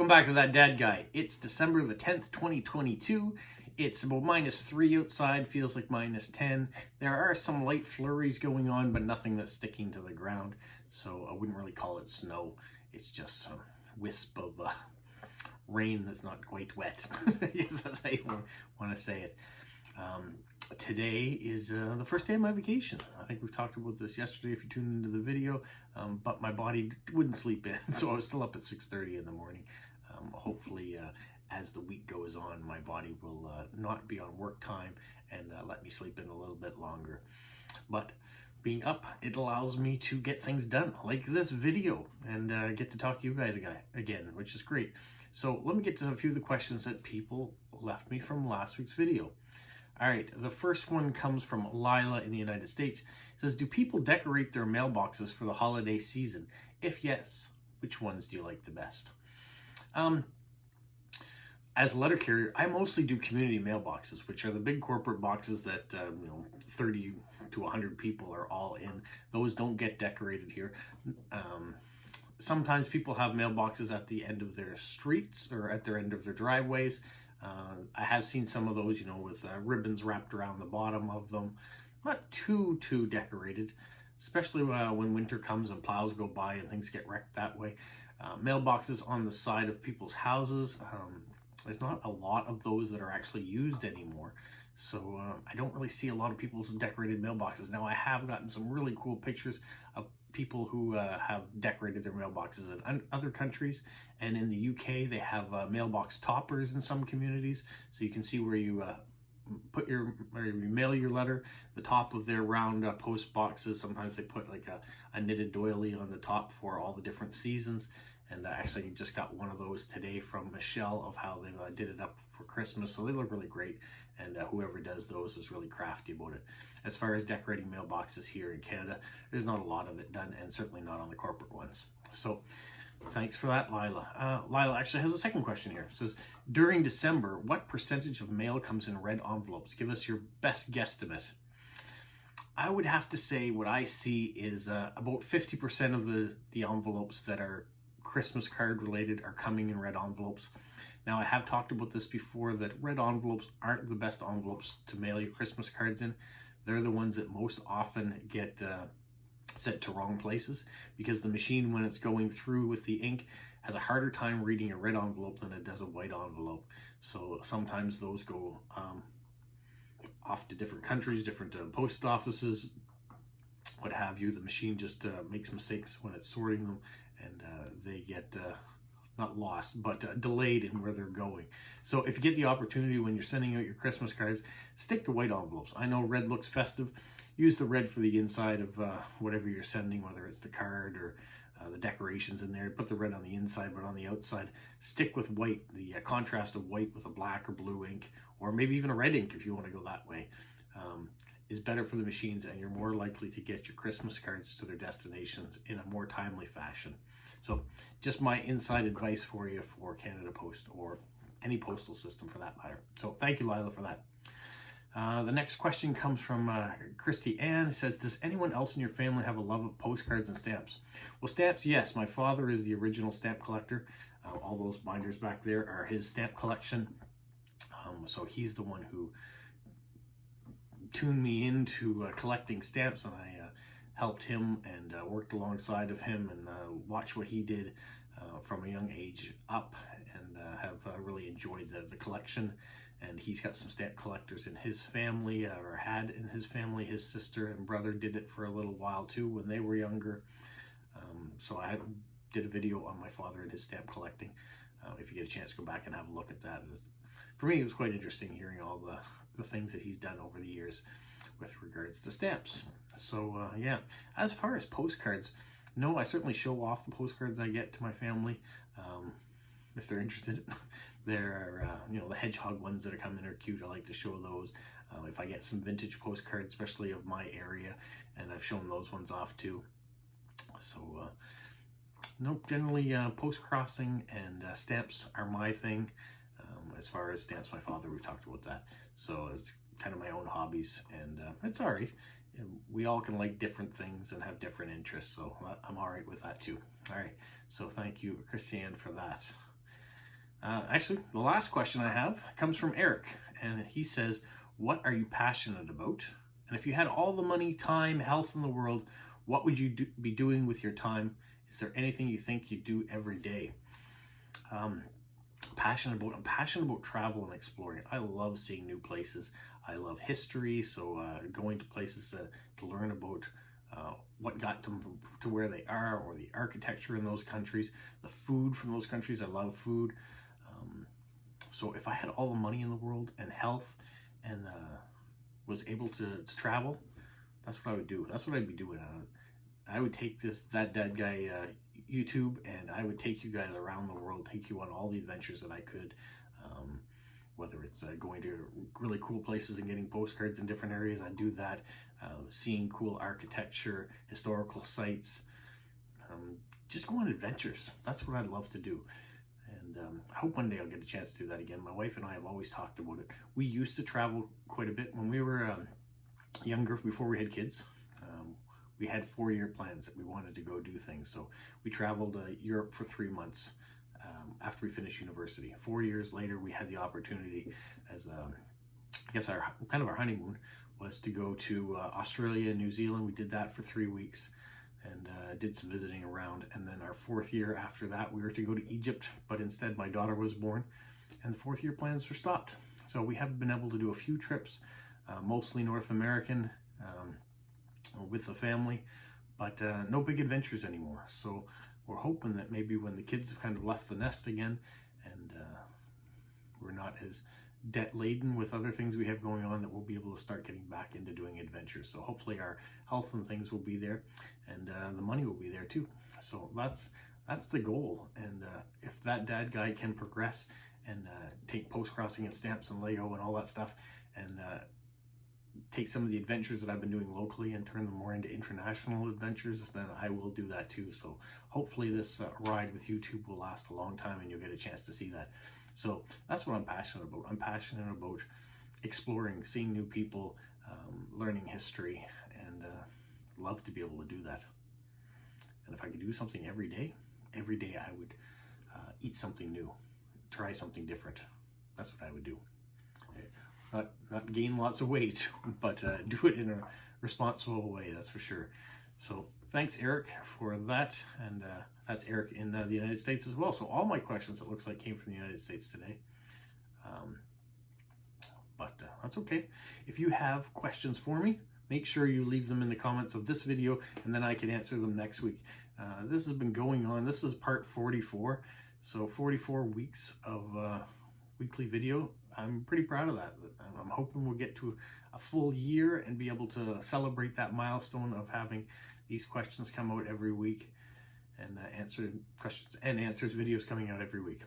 Welcome back to That Dad Guy. It's December the 10th, 2022. It's about -3 outside, feels like -10. There are some light flurries going on, but nothing that's sticking to the ground. So I wouldn't really call it snow. It's just some wisp of rain that's not quite wet. I guess that's how you want to say it. Today is the first day of my vacation. I think we talked about this yesterday if you tuned into the video, but my body wouldn't sleep in, so I was still up at 6:30 in the morning. Hopefully, as the week goes on, my body will not be on work time and let me sleep in a little bit longer. But being up, it allows me to get things done, like this video, and get to talk to you guys again, which is great. So let me get to a few of the questions that people left me from last week's video. All right, the first one comes from Lila in the United States. It says, do people decorate their mailboxes for the holiday season? If yes, which ones do you like the best? As a letter carrier, I mostly do community mailboxes, which are the big corporate boxes that 30 to 100 people are all in. Those don't get decorated here. Sometimes people have mailboxes at the end of their streets or at their end of their driveways. I have seen some of those, with ribbons wrapped around the bottom of them. Not too decorated, especially when winter comes and plows go by and things get wrecked that way. Mailboxes on the side of people's houses. There's not a lot of those that are actually used anymore. So I don't really see a lot of people's decorated mailboxes. Now I have gotten some really cool pictures of people who have decorated their mailboxes in other countries, and in the UK they have mailbox toppers in some communities, so you can see where you mail your letter, the top of their round post boxes. Sometimes they put like a knitted doily on the top for all the different seasons, and I actually just got one of those today from Michelle of how they did it up for Christmas, so they look really great, and whoever does those is really crafty about it. As far as decorating mailboxes here in Canada, there's not a lot of it done, and certainly not on the corporate ones. So thanks for that, Lila. Lila actually has a second question here. It says, during December, what percentage of mail comes in red envelopes? Give us your best guesstimate. I would have to say what I see is about 50% of the envelopes that are Christmas card related are coming in red envelopes. Now I have talked about this before, that red envelopes aren't the best envelopes to mail your Christmas cards in. They're the ones that most often get sent to wrong places, because the machine, when it's going through with the ink, has a harder time reading a red envelope than it does a white envelope. So sometimes those go off to different countries, different post offices, what have you. The machine just makes mistakes when it's sorting them, and they get not lost, but delayed in where they're going. So if you get the opportunity when you're sending out your Christmas cards, stick to white envelopes. I know red looks festive. Use the red for the inside of whatever you're sending, whether it's the card or the decorations in there. Put the red on the inside, but on the outside, stick with white. The contrast of white with a black or blue ink, or maybe even a red ink if you want to go that way, is better for the machines, and you're more likely to get your Christmas cards to their destinations in a more timely fashion. So just my inside advice for you for Canada Post, or any postal system for that matter. So thank you, Lila, for that. The next question comes from Christy Ann. It says, does anyone else in your family have a love of postcards and stamps? Well, stamps, yes. My father is the original stamp collector. All those binders back there are his stamp collection. So he's the one who tuned me into collecting stamps, and I helped him and worked alongside of him and watched what he did from a young age up, and have really enjoyed the collection. And he's got some stamp collectors in his family, or had in his family. His sister and brother did it for a little while too when they were younger. So I did a video on my father and his stamp collecting. If you get a chance, go back and have a look at that. For me, it was quite interesting hearing all the things that he's done over the years with regards to stamps. So yeah, as far as postcards, no, I certainly show off the postcards I get to my family if they're interested. There are the hedgehog ones that are coming are cute. I like to show those. If I get some vintage postcards, especially of my area, and I've shown those ones off too. So nope, generally post crossing and stamps are my thing. As far as stamps, my father, we've talked about that. So it's kind of my own hobbies, and it's all right. We all can like different things and have different interests, so I'm all right with that too. All right, so thank you, Christiane, for that. Actually, the last question I have comes from Eric, and he says, what are you passionate about? And if you had all the money, time, health in the world, what would you be doing with your time? Is there anything you think you do every day? I'm passionate about travel and exploring. I love seeing new places. I love history, so going to places to learn about what got them to where they are, or the architecture in those countries, the food from those countries. I love food. So if I had all the money in the world and health and was able to travel, that's what I would do. That's what I'd be doing. I would take that Dad Guy YouTube, and I would take you guys around the world, take you on all the adventures that I could, whether it's going to really cool places and getting postcards in different areas. I'd do that, seeing cool architecture, historical sites, just go on adventures. That's what I'd love to do. And I hope one day I'll get a chance to do that again. My wife and I have always talked about it. We used to travel quite a bit when we were younger, before we had kids. We had 4-year plans that we wanted to go do things. So we traveled Europe for 3 months after we finished university. 4 years later, we had the opportunity, as I guess our honeymoon was to go to Australia and New Zealand. We did that for 3 weeks and did some visiting around. And then our 4th year after that, we were to go to Egypt, but instead my daughter was born, and the 4th year plans were stopped. So we have been able to do a few trips, mostly North American, with the family, but no big adventures anymore. So we're hoping that maybe when the kids have kind of left the nest again, and we're not as debt laden with other things we have going on, that we'll be able to start getting back into doing adventures. So hopefully our health and things will be there, and the money will be there too. So that's the goal. And if that Dad Guy can progress and take post-crossing and stamps and Lego and all that stuff, and take some of the adventures that I've been doing locally and turn them more into international adventures, then I will do that too. So hopefully this ride with YouTube will last a long time, and you'll get a chance to see that. So that's what I'm passionate about. I'm passionate about exploring, seeing new people, learning history, and love to be able to do that. And if I could do something every day I would eat something new, try something different. That's what I would do. Not gain lots of weight, but do it in a responsible way, that's for sure. So thanks, Eric, for that. And that's Eric in the United States as well. So all my questions, it looks like, came from the United States today. But that's okay. If you have questions for me, make sure you leave them in the comments of this video, and then I can answer them next week. This has been going on. This is part 44. So 44 weeks of weekly video. I'm pretty proud of that. I'm hoping we'll get to a full year and be able to celebrate that milestone of having these questions come out every week, and answer questions and answers videos coming out every week.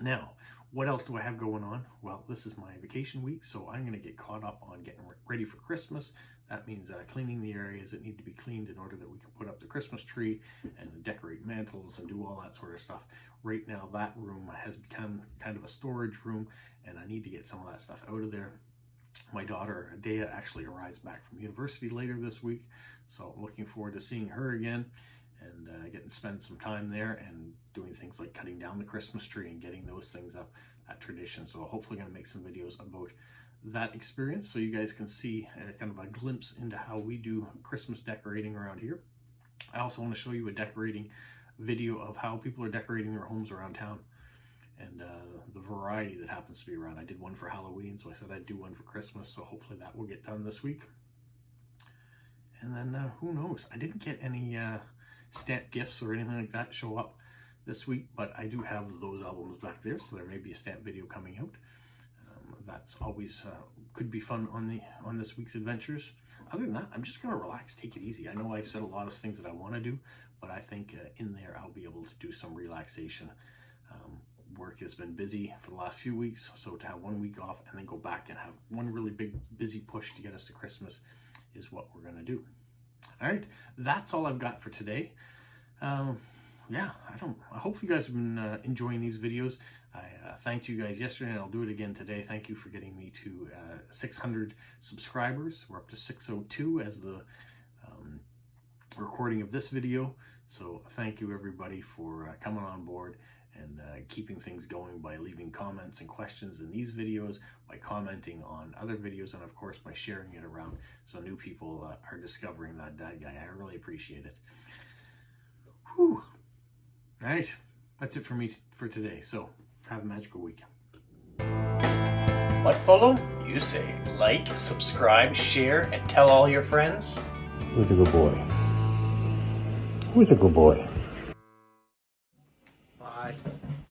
Now, what else do I have going on? Well, this is my vacation week, so I'm going to get caught up on getting ready for Christmas. That means cleaning the areas that need to be cleaned in order that we can put up the Christmas tree and decorate mantles and do all that sort of stuff. Right now, that room has become kind of a storage room, and I need to get some of that stuff out of there. My daughter, Dea, actually arrives back from university later this week, so I'm looking forward to seeing her again and getting to spend some time there and doing things like cutting down the Christmas tree and getting those things up, that tradition. So hopefully going to make some videos about that experience so you guys can see kind of a glimpse into how we do Christmas decorating around here. I also want to show you a decorating video of how people are decorating their homes around town, and the variety that happens to be around. I did one for Halloween, so I said I'd do one for Christmas, so hopefully that will get done this week. And then who knows, I didn't get any stamp gifts or anything like that show up this week, but I do have those albums back there, so there may be a stamp video coming out. That's always could be fun on this week's adventures. Other than that, I'm just going to relax, take it easy. I know I've said a lot of things that I want to do, but I think in there I'll be able to do some relaxation. Work has been busy for the last few weeks, so to have 1 week off and then go back and have one really big busy push to get us to Christmas is what we're going to do. All right, that's all I've got for today. Yeah, I hope you guys have been enjoying these videos. I thanked you guys yesterday, and I'll do it again today. Thank you for getting me to 600 subscribers. We're up to 602 as the recording of this video. So thank you everybody for coming on board and keeping things going by leaving comments and questions in these videos, by commenting on other videos, and of course by sharing it around so new people are discovering that dad guy. I really appreciate it. Whew. All right, that's it for me for today. So have a magical week. What, Polo? You say like, subscribe, share, and tell all your friends. Who's a good boy? Who's a good boy? Bye.